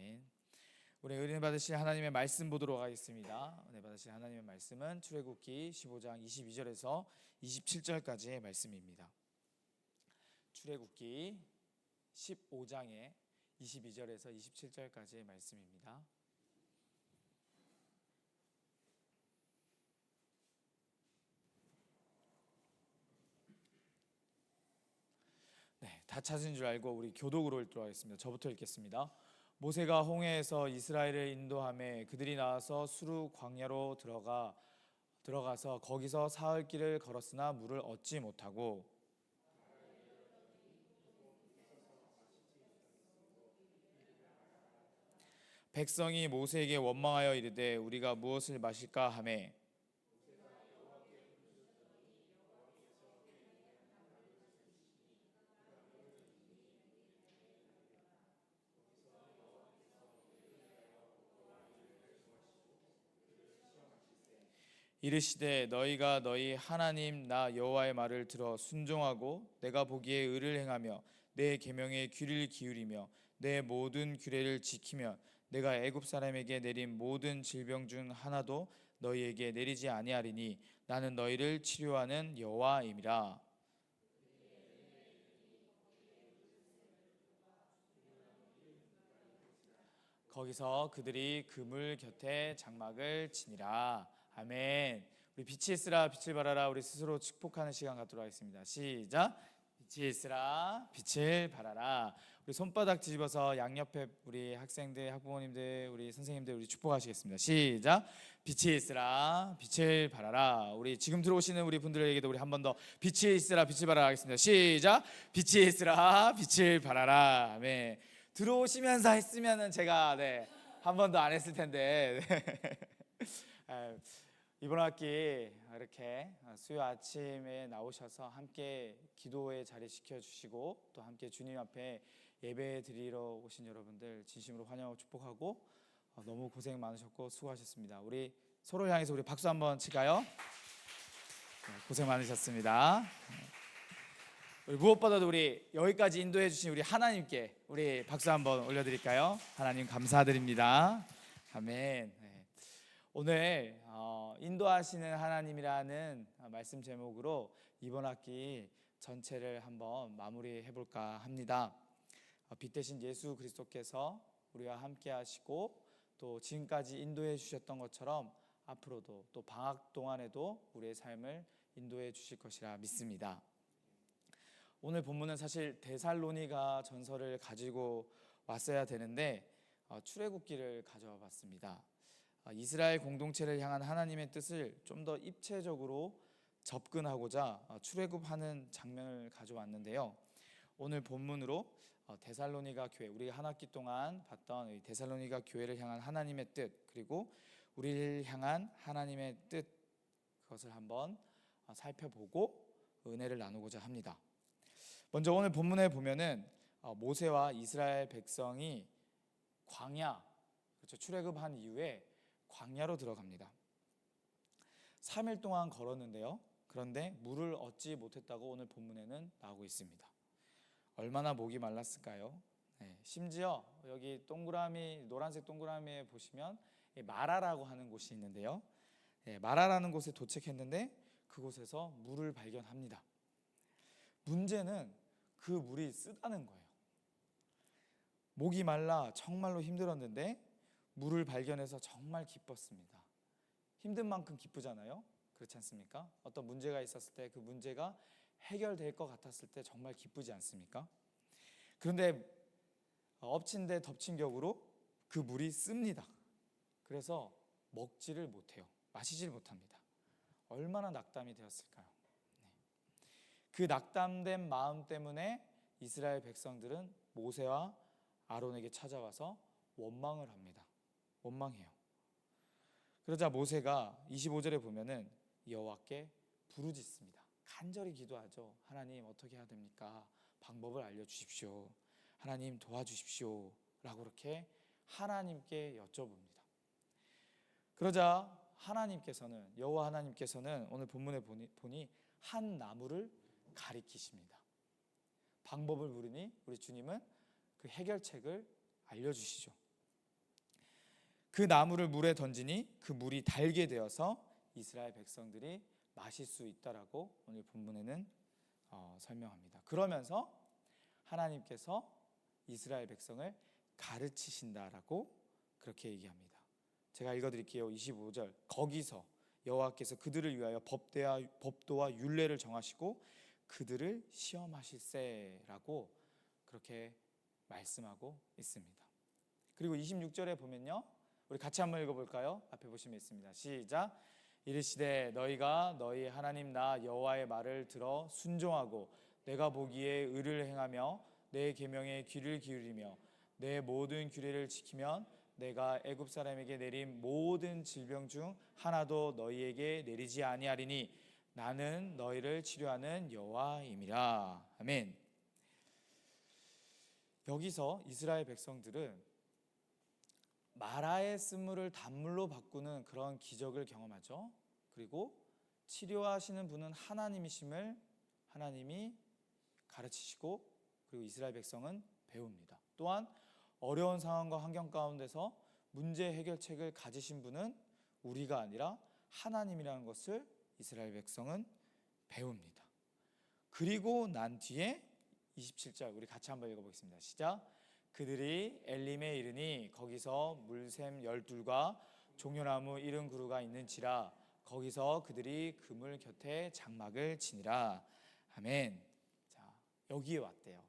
아멘. 우리 은혜 받으실 하나님의 말씀 보도록 하겠습니다. 은혜 받으실 하나님의 말씀은 출애굽기 15장 22절에서 27절까지의 말씀입니다. 출애굽기 15장의 22절에서 27절까지의 말씀입니다. 네, 다 찾은 줄 알고 우리 교독으로 읽도록 하겠습니다. 저부터 읽겠습니다. 모세가 홍해에서 이스라엘을 인도하매 그들이 나와서 수르 광야로 들어가서 거기서 사흘 길을 걸었으나 물을 얻지 못하고 백성이 모세에게 원망하여 이르되 우리가 무엇을 마실까 하매 이르시되 너희가 너희 하나님 나 여호와의 말을 들어 순종하고 내가 보기에 의를 행하며 내 계명에 귀를 기울이며 내 모든 규례를 지키면 내가 애굽 사람에게 내린 모든 질병 중 하나도 너희에게 내리지 아니하리니 나는 너희를 치료하는 여호와임이라. 거기서 그들이 그물 곁에 장막을 치니라. 아멘. 우리 빛이 있으라 빛을 발하라 우리 스스로 축복하는 시간 갖도록 하겠습니다. 시작. 빛이 있으라 빛을 발하라. 우리 손바닥 뒤집어서 양옆에 우리 학생들, 학부모님들, 우리 선생님들 우리 축복하시겠습니다. 시작. 빛이 있으라 빛을 발하라. 우리 지금 들어오시는 우리 분들에게도 우리 한 번 더 빛이 있으라 빛을 발하라 하겠습니다. 시작. 빛이 있으라 빛을 발하라. 아멘. 들어오시면서 했으면은 제가 한 번도 안 했을 텐데 이번 학기 이렇게 수요 아침에 나오셔서 함께 기도의 자리 지켜주시고 또 함께 주님 앞에 예배 드리러 오신 여러분들 진심으로 환영하고 축복하고 너무 고생 많으셨고 수고하셨습니다. 우리 서로 향해서 우리 박수 한번 칠까요? 고생 많으셨습니다. 우리 무엇보다도 우리 여기까지 인도해 주신 우리 하나님께 우리 박수 한번 올려드릴까요? 하나님 감사드립니다. 아멘. 오늘 인도하시는 하나님이라는 말씀 제목으로 이번 학기 전체를 한번 마무리해 볼까 합니다. 빛 대신 예수 그리스도께서 우리와 함께 하시고 또 지금까지 인도해 주셨던 것처럼 앞으로도 또 방학 동안에도 우리의 삶을 인도해 주실 것이라 믿습니다. 오늘 본문은 사실 데살로니가 전설을 가지고 왔어야 되는데 출애굽기를 가져와 봤습니다. 이스라엘 공동체를 향한 하나님의 뜻을 좀 더 입체적으로 접근하고자 출애굽하는 장면을 가져왔는데요. 오늘 본문으로 데살로니가 교회, 우리가 한 학기 동안 봤던 데살로니가 교회를 향한 하나님의 뜻, 그리고 우리를 향한 하나님의 뜻, 그것을 한번 살펴보고 은혜를 나누고자 합니다. 먼저 오늘 본문에 보면은 모세와 이스라엘 백성이 광야, 그렇죠, 출애굽한 이후에 광야로 들어갑니다. 3일 동안 걸었는데요. 그런데 물을 얻지 못했다고 오늘 본문에는 나오고 있습니다. 얼마나 목이 말랐을까요? 심지어 여기 동그라미, 노란색 동그라미에 보시면 마라라고 하는 곳이 있는데요. 마라라는 곳에 도착했는데 그곳에서 물을 발견합니다. 문제는 그 물이 쓰다는 거예요. 목이 말라 정말로 힘들었는데 물을 발견해서 정말 기뻤습니다. 힘든 만큼 기쁘잖아요. 그렇지 않습니까? 어떤 문제가 있었을 때 그 문제가 해결될 것 같았을 때 정말 기쁘지 않습니까? 그런데 엎친 데 덮친 격으로 그 물이 씁니다. 그래서 먹지를 못해요. 마시지를 못합니다. 얼마나 낙담이 되었을까요? 그 낙담된 마음 때문에 이스라엘 백성들은 모세와 아론에게 찾아와서 원망을 합니다. 원망해요. 그러자 모세가 25절에 보면은 여호와께 부르짖습니다. 간절히 기도하죠. 하나님 어떻게 해야 됩니까? 방법을 알려주십시오. 하나님 도와주십시오. 라고 그렇게 하나님께 여쭤봅니다. 그러자 하나님께서는, 여호와 하나님께서는 오늘 본문에 보니 한 나무를 가리키십니다. 방법을 물으니 우리 주님은 그 해결책을 알려주시죠. 그 나무를 물에 던지니 그 물이 달게 되어서 이스라엘 백성들이 마실 수 있다라고 오늘 본문에는 설명합니다. 그러면서 하나님께서 이스라엘 백성을 가르치신다라고 그렇게 얘기합니다. 제가 읽어드릴게요. 25절. 거기서 여호와께서 그들을 위하여 법도와 율례를 정하시고 그들을 시험하실세라고 그렇게 말씀하고 있습니다. 그리고 26절에 보면요, 우리 같이 한번 읽어볼까요? 앞에 보시면 있습니다. 시작. 이르시되 너희가 너희 하나님 나 여호와의 말을 들어 순종하고 내가 보기에 의를 행하며 내 계명에 귀를 기울이며 내 모든 규례를 지키면 내가 애굽 사람에게 내린 모든 질병 중 하나도 너희에게 내리지 아니하리니 나는 너희를 치료하는 여호와임이라. 아멘. 여기서 이스라엘 백성들은 마라의 쓴물을 단물로 바꾸는 그런 기적을 경험하죠. 그리고 치료하시는 분은 하나님이심을 하나님이 가르치시고, 그리고 이스라엘 백성은 배웁니다. 또한 어려운 상황과 환경 가운데서 문제 해결책을 가지신 분은 우리가 아니라 하나님이라는 것을 이스라엘 백성은 배웁니다. 그리고 난 뒤에 27절 우리 같이 한번 읽어보겠습니다. 시작. 그들이 엘림에 이르니 거기서 물샘 12과 종려나무 70그루가 있는지라 거기서 그들이 그물 곁에 장막을 치니라. 아멘. 자, 여기에 왔대요.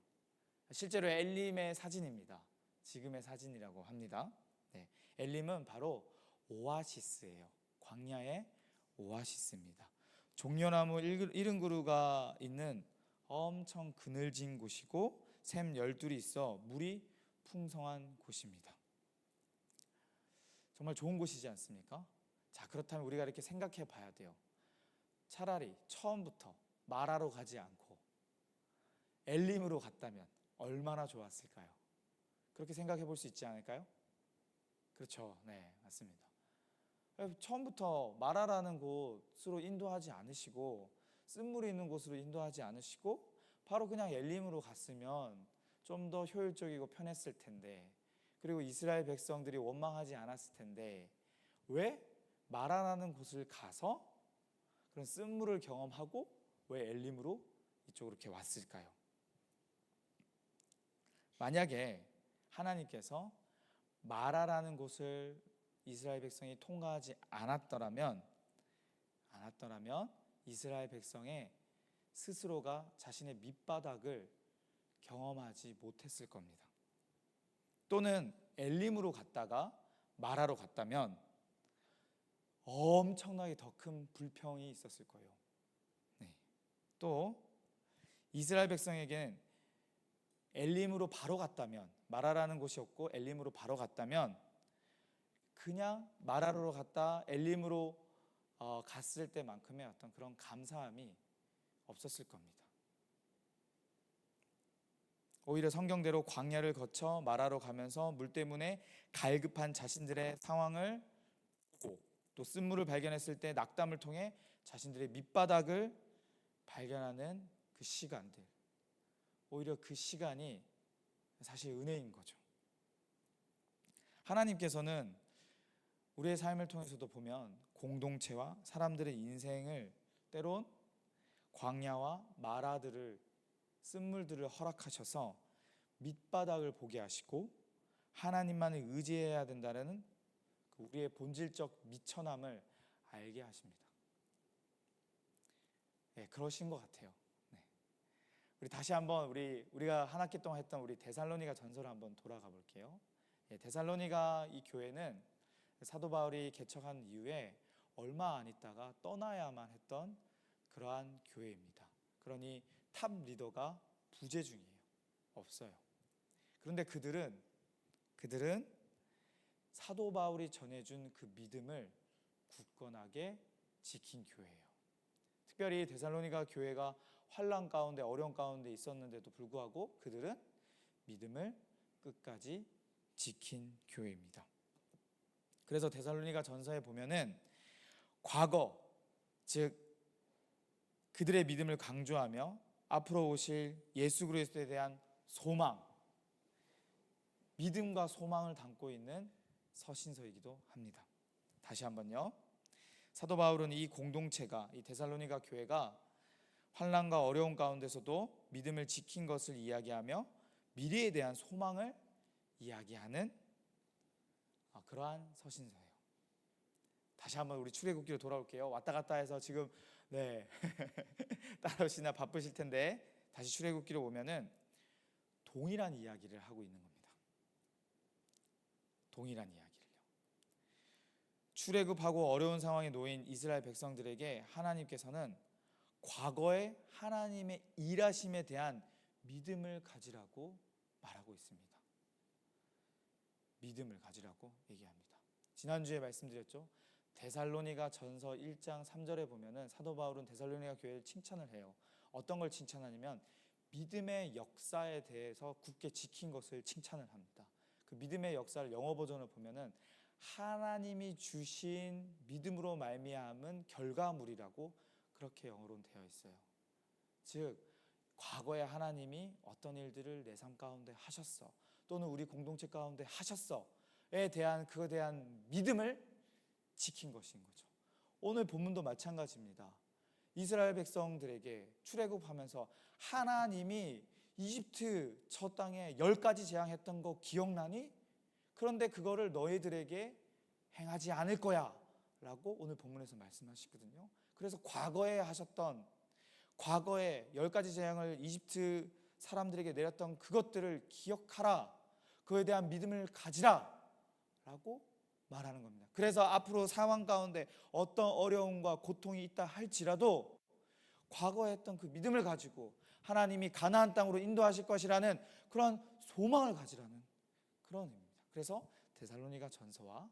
실제로 엘림의 사진입니다. 지금의 사진이라고 합니다. 네, 엘림은 바로 오아시스예요. 광야의 오아시스입니다. 종려나무 70그루가 있는 엄청 그늘진 곳이고 샘 12이 있어 물이 풍성한 곳입니다. 정말 좋은 곳이지 않습니까? 자, 그렇다면 우리가 이렇게 생각해 봐야 돼요. 차라리 처음부터 마라로 가지 않고 엘림으로 갔다면 얼마나 좋았을까요? 그렇게 생각해 볼 수 있지 않을까요? 그렇죠. 네, 맞습니다. 처음부터 마라라는 곳으로 인도하지 않으시고 쓴물이 있는 곳으로 인도하지 않으시고 바로 그냥 엘림으로 갔으면 좀 더 효율적이고 편했을 텐데, 그리고 이스라엘 백성들이 원망하지 않았을 텐데 왜 마라라는 곳을 가서 그런 쓴물을 경험하고 왜 엘림으로 이쪽으로 이렇게 왔을까요? 만약에 하나님께서 마라라는 곳을 이스라엘 백성이 통과하지 않았더라면 이스라엘 백성의 스스로가 자신의 밑바닥을 경험하지 못했을 겁니다. 또는 엘림으로 갔다가 마라로 갔다면 엄청나게 더 큰 불평이 있었을 거예요. 네. 또 이스라엘 백성에게는 엘림으로 바로 갔다면, 마라라는 곳이 없고 엘림으로 바로 갔다면 그냥 마라로 갔다 엘림으로 갔을 때만큼의 어떤 그런 감사함이 없었을 겁니다. 오히려 성경대로 광야를 거쳐 마라로 가면서 물 때문에 갈급한 자신들의 상황을 보고 또 쓴물을 발견했을 때 낙담을 통해 자신들의 밑바닥을 발견하는 그 시간들, 오히려 그 시간이 사실 은혜인 거죠. 하나님께서는 우리의 삶을 통해서도 보면 공동체와 사람들의 인생을 때론 광야와 마라들을, 쓴물들을 허락하셔서 밑바닥을 보게 하시고 하나님만을 의지해야 된다는 우리의 본질적 미천함을 알게 하십니다. 네, 그러신 것 같아요. 네. 우리 다시 한번 우리가 한 학기 동안 했던 우리 데살로니가 전서를 한번 돌아가 볼게요. 네, 데살로니가 이 교회는 사도 바울이 개척한 이후에 얼마 안 있다가 떠나야만 했던 그러한 교회입니다. 그러니 탑 리더가 부재 중이에요. 없어요. 그런데 그들은 사도 바울이 전해준 그 믿음을 굳건하게 지킨 교회예요. 특별히 데살로니가 교회가 환난 가운데 어려운 가운데 있었는데도 불구하고 그들은 믿음을 끝까지 지킨 교회입니다. 그래서 데살로니가 전서에 보면은 과거, 즉 그들의 믿음을 강조하며 앞으로 오실 예수 그리스도에 대한 소망, 믿음과 소망을 담고 있는 서신서이기도 합니다. 다시 한번요. 사도 바울은 이 공동체가, 이 데살로니가 교회가 환난과 어려움 가운데서도 믿음을 지킨 것을 이야기하며 미래에 대한 소망을 이야기하는 그러한 서신서예요. 다시 한번 우리 출애굽기로 돌아올게요. 왔다 갔다 해서 지금 따라오시나 바쁘실 텐데 다시 출애굽기로 오면은 동일한 이야기를 하고 있는 겁니다. 동일한 이야기를요. 출애굽하고 어려운 상황에 놓인 이스라엘 백성들에게 하나님께서는 과거의 하나님의 일하심에 대한 믿음을 가지라고 말하고 있습니다. 믿음을 가지라고 얘기합니다. 지난주에 말씀드렸죠. 데살로니가 전서 1장 3절에 보면은 사도 바울은 데살로니가 교회를 칭찬을 해요. 어떤 걸 칭찬하냐면 믿음의 역사에 대해서 굳게 지킨 것을 칭찬을 합니다. 그 믿음의 역사를 영어 버전을 보면은 하나님이 주신 믿음으로 말미암은 결과물이라고 그렇게 영어로는 되어 있어요. 즉 과거에 하나님이 어떤 일들을 내 삶 가운데 하셨어, 또는 우리 공동체 가운데 하셨어에 대한 그에 대한 믿음을 지킨 것인 거죠. 오늘 본문도 마찬가지입니다. 이스라엘 백성들에게 출애굽하면서 하나님이 이집트 저 땅에 10가지 재앙했던 거 기억나니? 그런데 그거를 너희들에게 행하지 않을 거야 라고 오늘 본문에서 말씀하시거든요. 그래서 과거에 하셨던, 과거에 10가지 재앙을 이집트 사람들에게 내렸던 그것들을 기억하라, 그에 대한 믿음을 가지라 라고 말하는 겁니다. 그래서 앞으로 상황 가운데 어떤 어려움과 고통이 있다 할지라도 과거에 했던 그 믿음을 가지고 하나님이 가나안 땅으로 인도하실 것이라는 그런 소망을 가지라는 그런 의미입니다. 그래서 데살로니가 전서와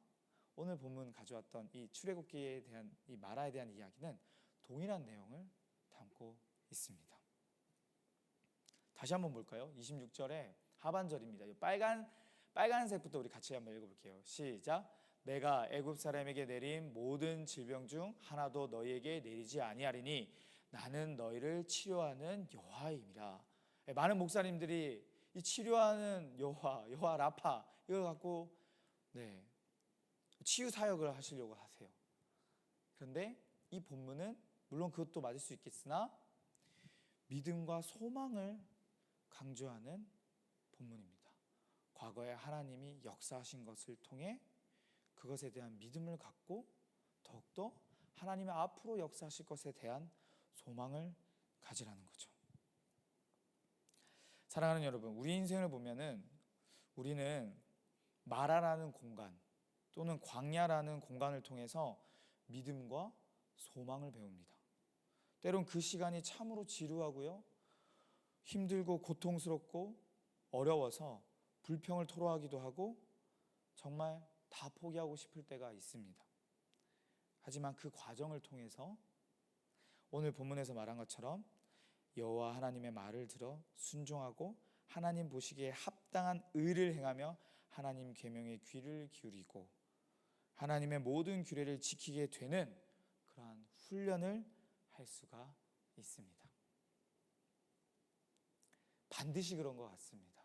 오늘 본문 가져왔던 이 출애굽기에 대한 이 마라에 대한 이야기는 동일한 내용을 담고 있습니다. 다시 한번 볼까요? 26절의 하반절입니다. 빨간색부터 우리 같이 한번 읽어볼게요. 시작. 내가 애굽 사람에게 내린 모든 질병 중 하나도 너희에게 내리지 아니하리니 나는 너희를 치료하는 여호와임이라. 많은 목사님들이 이 치료하는 여호와 라파 이걸 갖고 치유 사역을 하시려고 하세요. 그런데 이 본문은 물론 그것도 맞을 수 있겠으나 믿음과 소망을 강조하는 본문입니다. 과거에 하나님이 역사하신 것을 통해 그것에 대한 믿음을 갖고 더욱더 하나님의 앞으로 역사하실 것에 대한 소망을 가지라는 거죠. 사랑하는 여러분, 우리 인생을 보면은 우리는 마라라는 공간 또는 광야라는 공간을 통해서 믿음과 소망을 배웁니다. 때론 그 시간이 참으로 지루하고요, 힘들고 고통스럽고 어려워서 불평을 토로하기도 하고 정말 다 포기하고 싶을 때가 있습니다. 하지만 그 과정을 통해서 오늘 본문에서 말한 것처럼 여호와 하나님의 말을 들어 순종하고 하나님 보시기에 합당한 의를 행하며 하나님 계명에 귀를 기울이고 하나님의 모든 규례를 지키게 되는 그러한 훈련을 할 수가 있습니다. 반드시 그런 것 같습니다.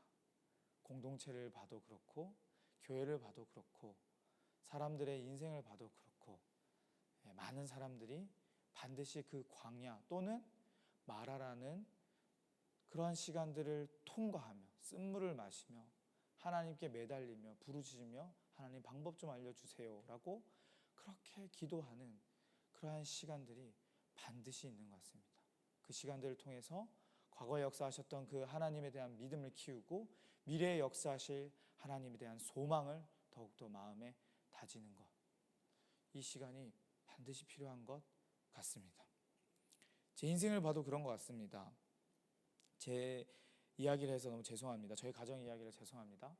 공동체를 봐도 그렇고 교회를 봐도 그렇고 사람들의 인생을 봐도 그렇고 많은 사람들이 반드시 그 광야 또는 마라라는 그러한 시간들을 통과하며 쓴물을 마시며 하나님께 매달리며 부르짖으며 하나님 방법 좀 알려주세요 라고 그렇게 기도하는 그러한 시간들이 반드시 있는 것 같습니다. 그 시간들을 통해서 과거에 역사하셨던 그 하나님에 대한 믿음을 키우고 미래에 역사하실 하나님에 대한 소망을 더욱더 마음에 다지는 것, 이 시간이 반드시 필요한 것 같습니다. 제 인생을 봐도 그런 것 같습니다. 제 이야기를 해서 너무 죄송합니다. 저희 가정 이야기를 죄송합니다.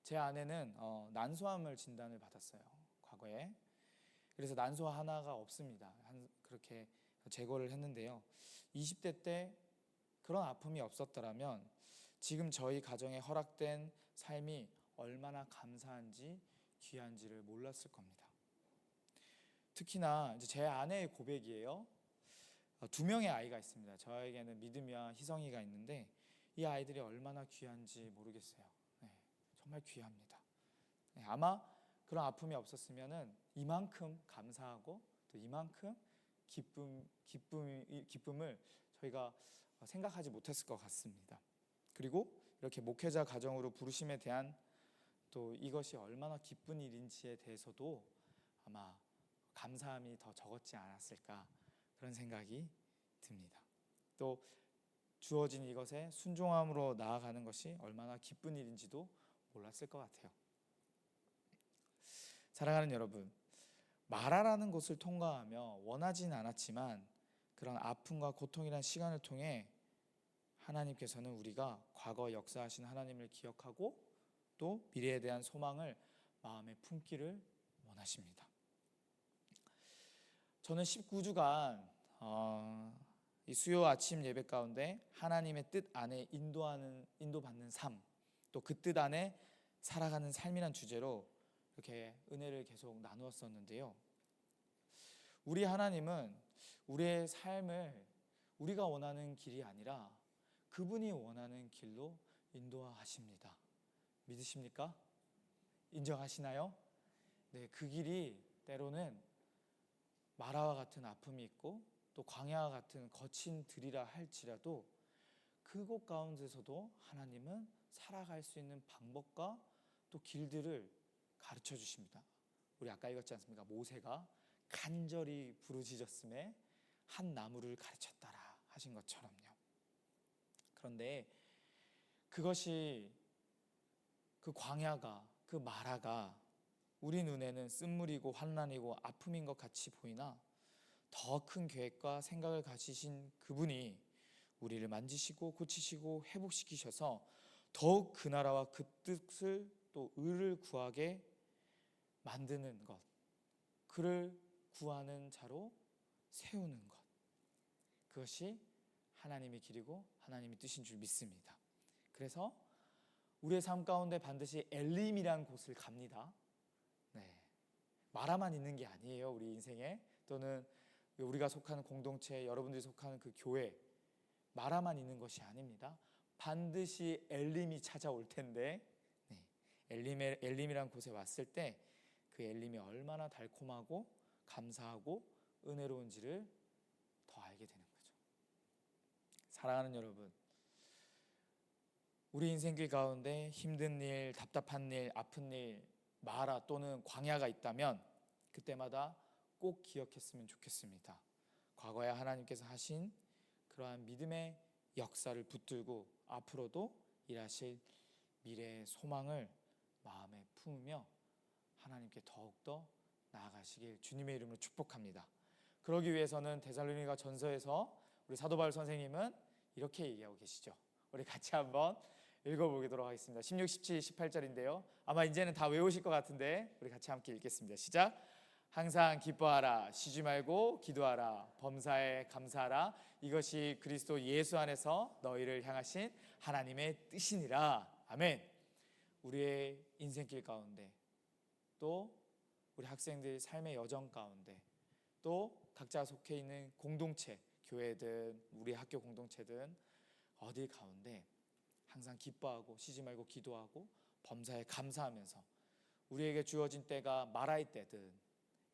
제 아내는 난소암을 진단을 받았어요, 과거에. 그래서 난소 하나가 없습니다. 그렇게 제거를 했는데요, 20대 때 그런 아픔이 없었더라면 지금 저희 가정에 허락된 삶이 얼마나 감사한지 귀한지를 몰랐을 겁니다. 특히나 이제 제 아내의 고백이에요. 2명의 아이가 있습니다. 저에게는 믿음이와 희성이가 있는데 이 아이들이 얼마나 귀한지 모르겠어요. 정말 귀합니다. 아마 그런 아픔이 없었으면은 이만큼 감사하고 또 이만큼 기쁨을 저희가 생각하지 못했을 것 같습니다. 그리고 이렇게 목회자 가정으로 부르심에 대한 또 이것이 얼마나 기쁜 일인지에 대해서도 아마 감사함이 더 적었지 않았을까 그런 생각이 듭니다. 또 주어진 이것에 순종함으로 나아가는 것이 얼마나 기쁜 일인지도 몰랐을 것 같아요. 사랑하는 여러분, 마라라는 곳을 통과하며 원하진 않았지만 그런 아픔과 고통이란 시간을 통해 하나님께서는 우리가 과거 역사하신 하나님을 기억하고 또 미래에 대한 소망을 마음에 품기를 원하십니다. 저는 19주간 이 수요 아침 예배 가운데 하나님의 뜻 안에 인도받는 삶, 또 그 뜻 안에 살아가는 삶이란 주제로 이렇게 은혜를 계속 나누었었는데요. 우리 하나님은 우리의 삶을 우리가 원하는 길이 아니라 그분이 원하는 길로 인도하십니다. 믿으십니까? 인정하시나요? 네, 그 길이 때로는 마라와 같은 아픔이 있고 또 광야와 같은 거친 들이라 할지라도 그곳 가운데서도 하나님은 살아갈 수 있는 방법과 또 길들을 가르쳐 주십니다. 우리 아까 읽었지 않습니까? 모세가 간절히 부르짖었음에 한 나무를 가르쳤다라 하신 것처럼요. 그런데 그것이 그 광야가 그 마라가 우리 눈에는 쓴물이고 환난이고 아픔인 것 같이 보이나 더 큰 계획과 생각을 가지신 그분이 우리를 만지시고 고치시고 회복시키셔서 더욱 그 나라와 그 뜻을 또 의를 구하게 만드는 것, 그를 구하는 자로 세우는 것, 그것이 하나님의 길이고 하나님의 뜻인 줄 믿습니다. 그래서 우리의 삶 가운데 반드시 엘림이란 곳을 갑니다. 네, 마라만 있는 게 아니에요. 우리 인생에, 또는 우리가 속하는 공동체, 여러분들이 속하는 그 교회, 마라만 있는 것이 아닙니다. 반드시 엘림이 찾아올 텐데, 엘림이란 곳에 왔을 때 그 엘림이 얼마나 달콤하고 감사하고 은혜로운지를 더 알게 되는 거죠. 사랑하는 여러분, 우리 인생길 가운데 힘든 일, 답답한 일, 아픈 일, 마라 또는 광야가 있다면 그때마다 꼭 기억했으면 좋겠습니다. 과거에 하나님께서 하신 그러한 믿음의 역사를 붙들고 앞으로도 일하실 미래의 소망을 마음에 품으며 하나님께 더욱더 나아가시길 주님의 이름으로 축복합니다. 그러기 위해서는 데살로니가 전서에서 우리 사도 바울 선생님은 이렇게 얘기하고 계시죠. 우리 같이 한번 읽어보도록 하겠습니다. 16, 17, 18절인데요. 아마 이제는 다 외우실 것 같은데 우리 같이 함께 읽겠습니다. 시작. 항상 기뻐하라, 쉬지 말고 기도하라, 범사에 감사하라. 이것이 그리스도 예수 안에서 너희를 향하신 하나님의 뜻이니라. 아멘. 우리의 인생길 가운데, 또 우리 학생들 삶의 여정 가운데, 또 각자 속해 있는 공동체, 교회든 우리 학교 공동체든 어디 가운데 항상 기뻐하고 쉬지 말고 기도하고 범사에 감사하면서 우리에게 주어진 때가 마라의 때든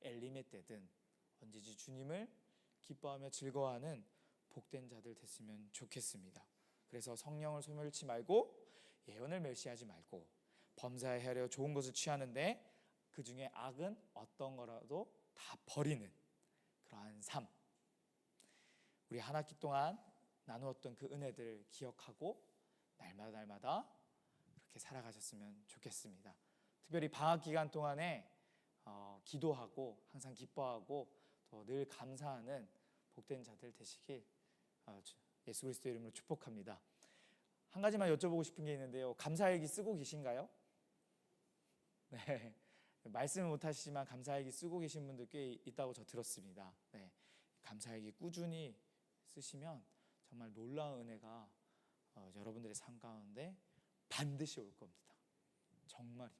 엘림의 때든 언제지 주님을 기뻐하며 즐거워하는 복된 자들 됐으면 좋겠습니다. 그래서 성령을 소멸치 말고 예언을 멸시하지 말고 범사에 하려 좋은 것을 취하는데 그 중에 악은 어떤 거라도 다 버리는 그러한 삶, 우리 한 학기 동안 나누었던 그 은혜들을 기억하고 날마다 그렇게 살아가셨으면 좋겠습니다. 특별히 방학 기간 동안에 기도하고 항상 기뻐하고 또 늘 감사하는 복된 자들 되시길 예수 그리스도 이름으로 축복합니다. 한 가지만 여쭤보고 싶은 게 있는데요. 감사일기 쓰고 계신가요? 네, 말씀은 못하시지만 감사일기 쓰고 계신 분들 꽤 있다고 저 들었습니다. 네, 감사일기 꾸준히 쓰시면 정말 놀라운 은혜가 여러분들의 삶 가운데 반드시 올 겁니다. 정말입니다.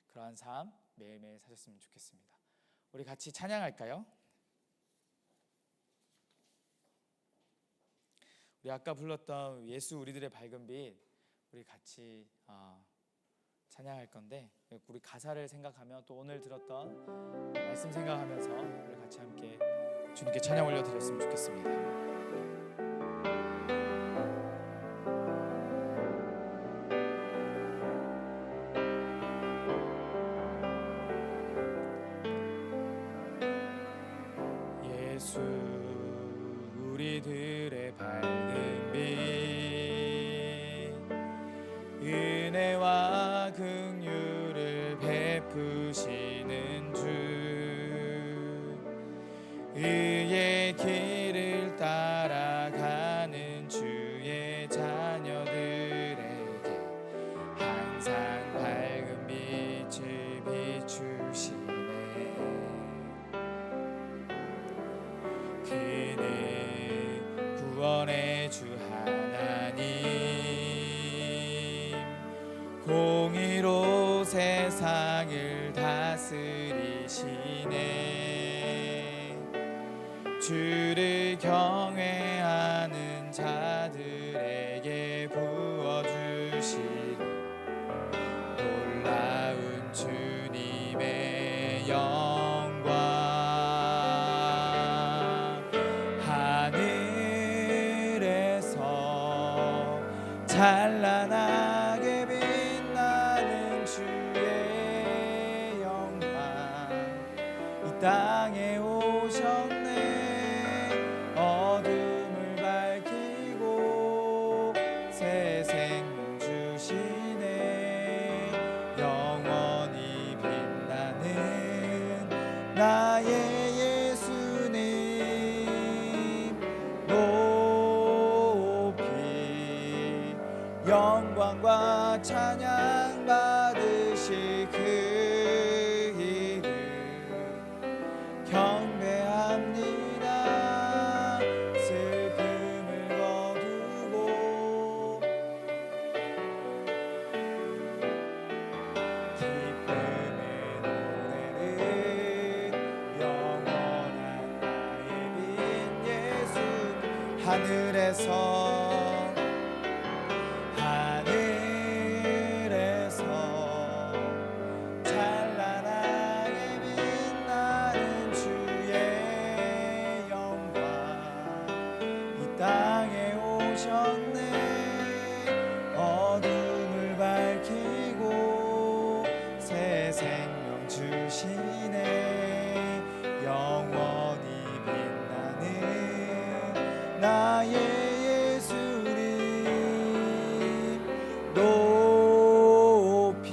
그러한 삶 매일매일 사셨으면 좋겠습니다. 우리 같이 찬양할까요? 우리 아까 불렀던 예수 우리들의 밝은 빛, 우리 같이 찬양할 건데 우리 가사를 생각하며 또 오늘 들었던 말씀 생각하면서 우리 같이 함께 주님께 찬양 올려드렸으면 좋겠습니다. 예수 우리들의 밝은 빛 은혜와 긍휼을 베푸시는 주 의의 길을 따라가는 주의 자녀들에게 항상 밝은 빛을 비추시네. 그는 구원의 주 하나님 공의로 세상을 다스리시네. 주를 경외하는 자들에게 부어주시는 놀라운 주님의 영광. 하늘에서 찬란하게 빛나는 주의 영광 이 땅에 오셨네. 어둠을 밝히고 새 생명 주시네. 영원히 빛나는 나의 예수님 높이 영광과 찬양 받으실 그 이름 경배합니다. 슬픔을 거두고 기쁨의 노래를 영원한 나의 빛 예수. 하늘에서 찬란하게 빛나는 주의 영광 이 땅에 오셨네. 어둠을 밝히고 새 생명 주시네. 영원히 빛나는 나의 예수님 높이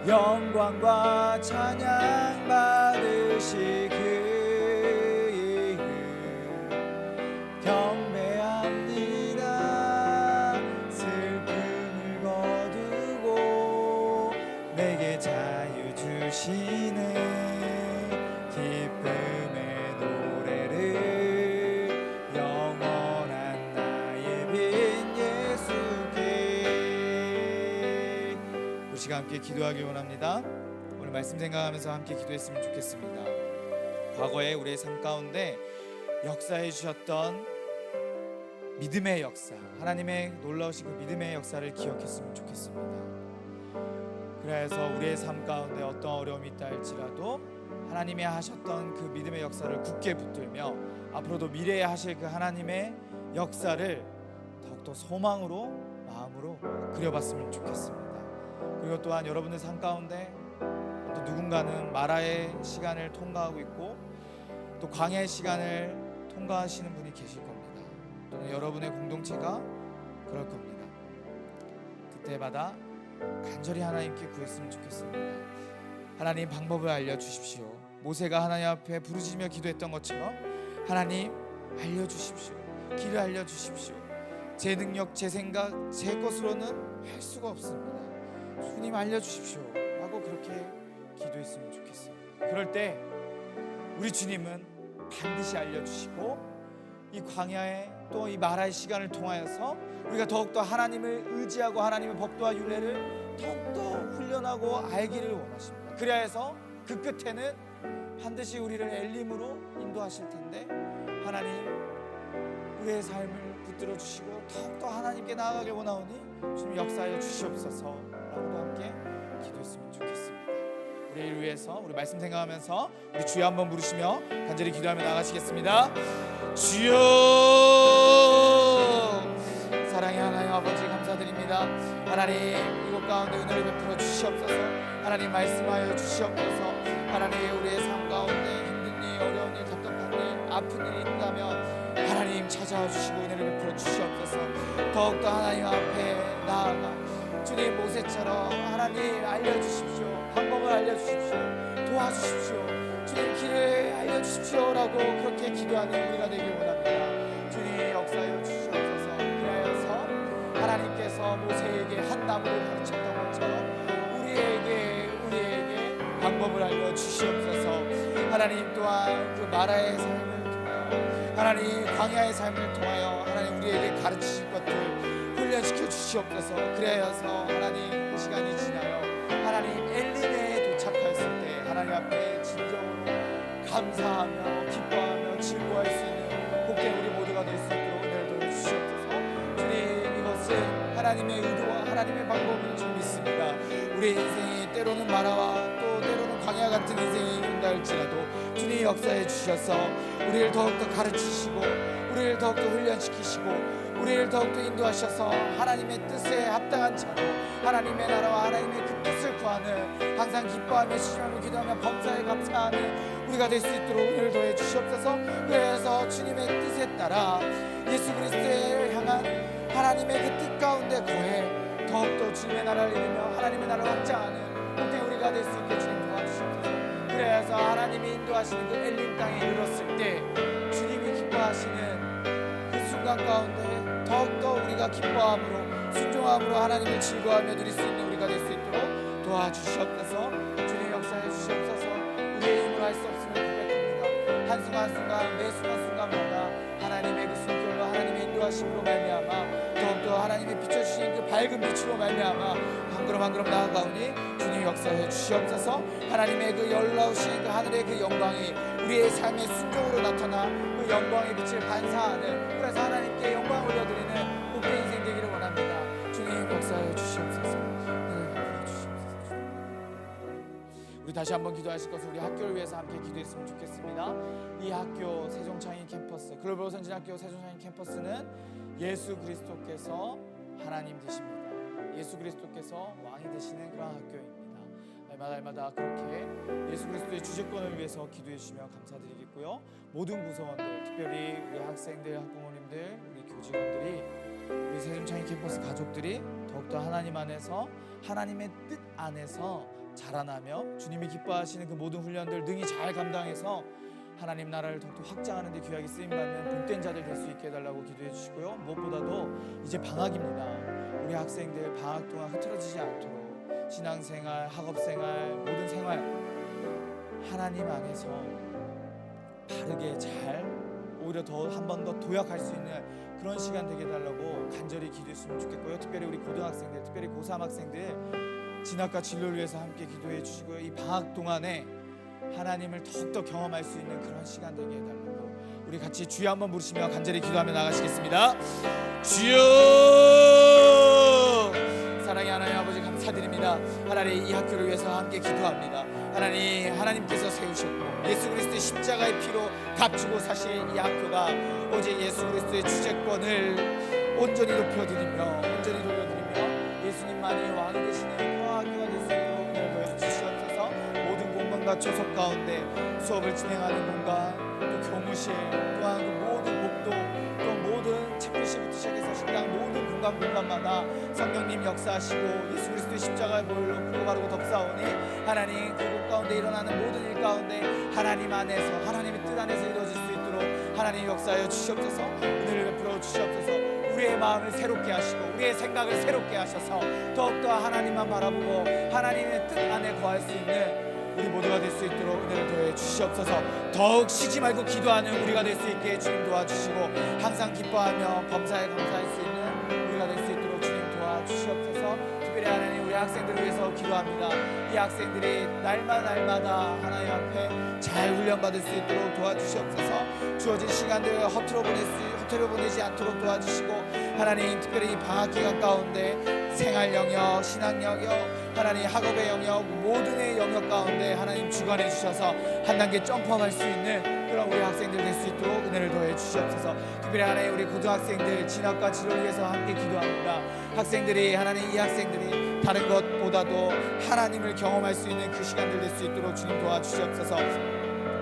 영광과 찬양 받으실 그 이름 경배합니다. 슬픔을 거두고 내게 자유 주시는 기쁨의 노래를 영원한 나의 빛 예수께. 우리 시간 함께 기도하길 원합니다. 오늘 말씀 생각하면서 함께 기도했으면 좋겠습니다. 과거에 우리의 삶 가운데 역사해 주셨던 믿음의 역사, 하나님의 놀라우신 그 믿음의 역사를 기억했으면 좋겠습니다. 그래서 우리의 삶 가운데 어떤 어려움이 있다 할지라도 하나님이 하셨던 그 믿음의 역사를 굳게 붙들며 앞으로도 미래에 하실 그 하나님의 역사를 더욱더 소망으로 마음으로 그려봤으면 좋겠습니다. 그리고 또한 여러분의 삶 가운데 또 누군가는 마라의 시간을 통과하고 있고 또 광야의 시간을 통과하시는 분이 계실 겁니다. 또는 여러분의 공동체가 그럴 겁니다. 그때마다 간절히 하나님께 구했으면 좋겠습니다. 하나님 방법을 알려주십시오. 모세가 하나님 앞에 부르짖으며 기도했던 것처럼 하나님 알려주십시오. 길을 알려주십시오. 제 능력, 제 생각, 제 것으로는 할 수가 없습니다. 주님 알려주십시오 라고 그렇게 기도했으면 좋겠습니다. 그럴 때 우리 주님은 반드시 알려주시고 이 광야에 또 이 마라의 시간을 통하여서 우리가 더욱더 하나님을 의지하고 하나님의 법도와 율례를 더욱더 훈련하고 알기를 원하십니다. 그래야 해서 그 끝에는 반드시 우리를 엘림으로 인도하실 텐데 하나님 우리의 삶을 붙들어 주시고 더욱더 하나님께 나아가길 원하오니 주님 역사하여 주시옵소서라고도 함께 기도했으면 좋겠습니다. 우리를 위해서 우리 말씀 생각하면서 우리 주여 한번 부르시며 간절히 기도하며 나가시겠습니다. 주여, 사랑의 하나님 아버지 감사드립니다. 하나님 이곳 가운데 은혜를 베풀어 주시옵소서. 하나님 말씀하여 주시옵소서. 하나님 우리의 삶 가운데 힘든 일, 어려운 일, 답답한 일, 아픈 일이 있다면 하나님 찾아와 주시고 은혜를 베풀어 주시옵소서. 더욱더 하나님 앞에 나아가 주님 모세처럼 하나님 알려주십시오. 방법을 알려주십시오. 도와주십시오. 주님 길을 알려주십시오라고 그렇게 기도하는 우리가 되길 원합니다. 주님 역사하여 주시옵소서. 그리하여서 하나님께서 모세에게 한 나무를 가르쳤던 것처럼 우리에게 방법을 알려주시옵소서. 하나님 또한 그 마라의 삶을 통하여 하나님 광야의 삶을 통하여 하나님 우리에게 가르치실 것들 훈련시켜 주시옵소서. 그래야서 하나님 시간이 지나요 하나님 엘림에 도착하였을 때 하나님 앞에 진정으로 감사하며 기뻐하며 즐거워할 수 있는 복된 우리 모두가 될 수 있도록 은혜를 도와주시옵소서. 주님 이것은 하나님의 의도와 하나님의 방법인 줄 믿습니다. 우리의 인생이 때로는 마라와 또 때로는 광야 같은 인생이 온다 할지라도 주님 역사해 주셔서 우리를 더욱더 가르치시고 우리를 더욱더 훈련시키시고 우리를 더욱더 인도하셔서 하나님의 뜻에 합당한 자로 하나님의 나라와 하나님의 그 뜻을 구하는 항상 기뻐하며 시심하며 기도하며 범사에 감사하는 우리가 될 수 있도록 은혜를 더해 주시옵소서. 그래서 주님의 뜻에 따라 예수 그리스도를 향한 하나님의 그 뜻 가운데 거해 더욱더 주님의 나라를 이루며 하나님의 나라를 확장하는 복된 우리가 될 수 있게 주님 도와주시옵소서. 그래서 하나님이 인도하시는 그 엘림 땅에 이르렀을 때 주님이 기뻐하시는 그 순간 가운데 더욱더 우리가 기뻐함으로 순종함으로 하나님을 즐거워하며 누릴 수 있는 우리가 될 수 있도록 도와주시옵소서. 주님 역사해 주시옵소서. 우리의 힘으로 할 수 없음을 고백합니다. 한순간한순간 매 순간순간마다 하나님의 그 숨결로 하나님의 인도하심으로 말미암아 더욱더 하나님의 비춰주신 그 밝은 빛으로 말미암아 한 걸음 한 걸음 나아가오니 주님 역사해 주시옵소서. 하나님의 그 열나우신 그 하늘의 그 영광이 우리의 삶의 순종으로 나타나 그 영광의 빛을 반사하는 그래서 하나님께 영광을 올려드리는 복된 인생 되기를 원합니다. 주님 역사해 주시옵소서. 우리 다시 한번 기도하실 것은 우리 학교를 위해서 함께 기도했으면 좋겠습니다. 이 학교 세종창인 캠퍼스 글로벌 선진학교 세종창인 캠퍼스는 예수 그리스도께서 하나님 되십니다. 예수 그리스도께서 왕이 되시는 그런 학교입니다. 날마다 그렇게 예수 그리스도의 주재권을 위해서 기도해 주시며 감사드리겠고요. 모든 구성원들, 특별히 우리 학생들, 학부모님들, 우리 교직원들이, 우리 세종창인 캠퍼스 가족들이 더욱더 하나님 안에서 하나님의 뜻 안에서 자라나며 주님이 기뻐하시는 그 모든 훈련들 능히 잘 감당해서 하나님 나라를 더욱더 확장하는 데 귀하게 쓰임받는 복된 자들 될 수 있게 해달라고 기도해 주시고요. 무엇보다도 이제 방학입니다. 우리 학생들 방학 동안 흐트러지지 않도록 신앙생활, 학업생활, 모든 생활 하나님 안에서 바르게 잘 오히려 더 한 번 더 도약할 수 있는 그런 시간 되게 해달라고 간절히 기도했으면 좋겠고요. 특별히 우리 고등학생들, 특별히 고3 학생들 진학과 진로를 위해서 함께 기도해 주시고요. 이 방학 동안에 하나님을 더욱더 경험할 수 있는 그런 시간 되게 해달라고 우리 같이 주여 한번 부르시며 간절히 기도하며 나가시겠습니다. 주여, 사랑의 하나님 아버지 감사드립니다. 하나님 이 학교를 위해서 함께 기도합니다. 하나님께서 세우셨고 예수 그리스도의 십자가의 피로 값주고 사실 이 학교가 오직 예수 그리스도의 주재권을 온전히 높여드리며 온전히 돌려드리며 예수님만이 왕이 되시는 그런 학교가 될 수 있도록 은혜를 더해 주시옵소서. 모든 공간과 조석 가운데 수업을 진행하는 공간, 또 교무실, 또한 그 모든 복도, 또 모든 책필실부터 시작해서 식당 모든 공간마다 성령님 역사하시고 예수 그리스도의 십자가의 보혈로 푸르고 바르고 덮사오니 하나님 그곳 가운데 일어나는 모든 일 가운데 하나님 안에서 하나님의 뜻 안에서 이루어질 수 있도록 하나님 역사하여 주시옵소서. 은혜를 베풀어 주시옵소서. 우리의 마음을 새롭게 하시고 우리의 생각을 새롭게 하셔서 더욱더 하나님만 바라보고 하나님의 뜻 안에 거할 수 있는 우리 모두가 될 수 있도록 은혜를 더해 주시옵소서. 더욱 쉬지 말고 기도하는 우리가 될 수 있게 주님 도와주시고 항상 기뻐하며 범사에 감사할 수 있는 우리가 될 수 있도록 주님 도와주시옵소서. 특별히 하나님 우리 학생들을 위해서 기도합니다. 이 학생들이 날마다 하나님 앞에 잘 훈련받을 수 있도록 도와주시옵소서. 주어진 시간들을 허투루 보내지 않도록 도와주시고, 하나님 특별히 이 방학 기간 가운데 생활 영역, 신학 영역, 하나님 학업의 영역, 모든의 영역 가운데 하나님 주관해 주셔서 한 단계 점프할 수 있는 그런 우리 학생들 될 수 있도록 은혜를 더해 주시옵소서. 특별히 하나님 우리 고등학생들 진학과 치료를 위해서 함께 기도합니다. 학생들이 하나님 이 학생들이 다른 것보다도 하나님을 경험할 수 있는 그 시간들 될 수 있도록 주님 도와주시옵소서.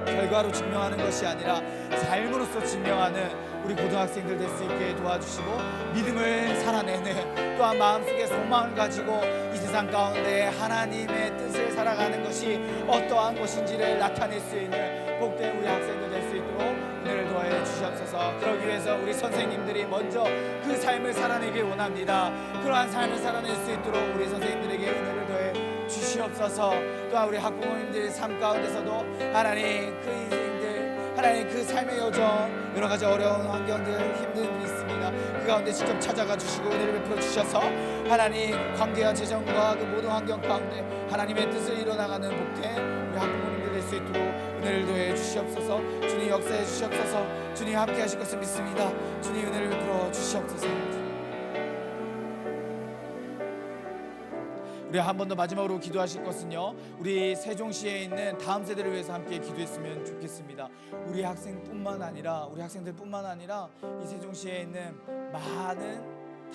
결과로 증명하는 것이 아니라 삶으로서 증명하는 우리 고등학생들 될 수 있게 도와주시고, 믿음을 살아내는, 또한 마음속에 소망을 가지고 이 세상 가운데 하나님의 뜻을 살아가는 것이 어떠한 것인지를 나타낼 수 있는 복된 우리 학생들 될 수 있도록 은혜를 더해 주시옵소서. 그러기 위해서 우리 선생님들이 먼저 그 삶을 살아내길 원합니다. 그러한 삶을 살아낼 수 있도록 우리 선생님들에게 은혜를 더해 주시옵소서. 또한 우리 학부모님들 삶 가운데서도 하나님 그 인생들, 하나님 그 삶의 여정, 여러 가지 어려운 환경들, 힘든 일이 있습니다. 그 가운데 직접 찾아가 주시고 은혜를 베풀어 주셔서 하나님 관계와 재정과 그 모든 환경 가운데 하나님의 뜻을 이뤄나가는 복된 우리 학부모님들 될 수 있도록 은혜를 더해 주시옵소서. 주님 역사해 주시옵소서. 주님 함께 하실 것을 믿습니다. 주님 은혜를 베풀어 주시옵소서. 우리 한 번 더 마지막으로 기도하실 것은요, 우리 세종시에 있는 다음 세대를 위해서 함께 기도했으면 좋겠습니다. 우리 학생뿐만 아니라, 우리 학생들뿐만 아니라 이 세종시에 있는 많은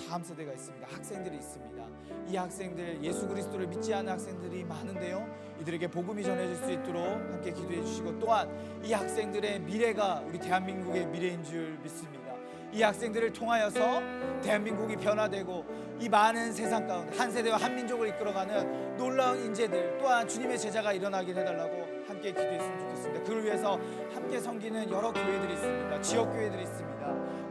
다음 세대가 있습니다. 학생들이 있습니다. 이 학생들, 예수 그리스도를 믿지 않는 학생들이 많은데요, 이들에게 복음이 전해질 수 있도록 함께 기도해 주시고, 또한 이 학생들의 미래가 우리 대한민국의 미래인 줄 믿습니다. 이 학생들을 통하여서 대한민국이 변화되고 이 많은 세상 가운데 한 세대와 한 민족을 이끌어가는 놀라운 인재들, 또한 주님의 제자가 일어나길 해달라고 함께 기도했으면 좋겠습니다. 그를 위해서 함께 섬기는 여러 교회들이 있습니다. 지역교회들이 있습니다.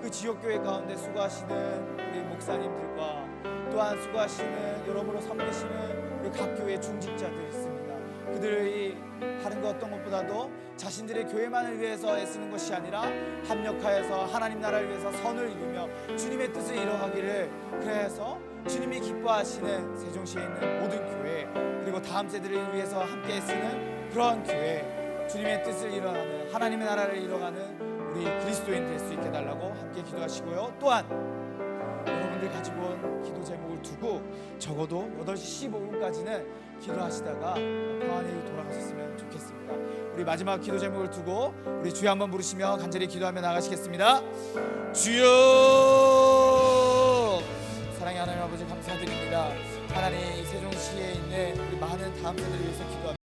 그 지역교회 가운데 수고하시는 우리 목사님들과 또한 수고하시는 여러모로 섬기시는 우리 각 교회 중직자들이 있습니다. 그들이 다른 것 어떤 것보다도 자신들의 교회만을 위해서 애쓰는 것이 아니라 합력하여서 하나님 나라를 위해서 선을 이루며 주님의 뜻을 이뤄가기를, 그래서 주님이 기뻐하시는 세종시에 있는 모든 교회, 그리고 다음 세대를 위해서 함께 애쓰는 그러한 교회, 주님의 뜻을 이뤄가는, 하나님의 나라를 이뤄가는 우리 그리스도인 될 수 있게 해달라고 함께 기도하시고요. 또한 여러분들 가지고 온 기도 제목을 두고 적어도 8시 15분까지는 기도하시다가 평안히 돌아가셨으면 좋겠습니다. 우리 마지막 기도 제목을 두고 우리 주여 한번 부르시며 간절히 기도하며 나가시겠습니다. 주여! 사랑의 하나님 아버지 감사드립니다. 하나님 이 세종시에 있는 우리 많은 다음 세대를 위해서 기도합니다.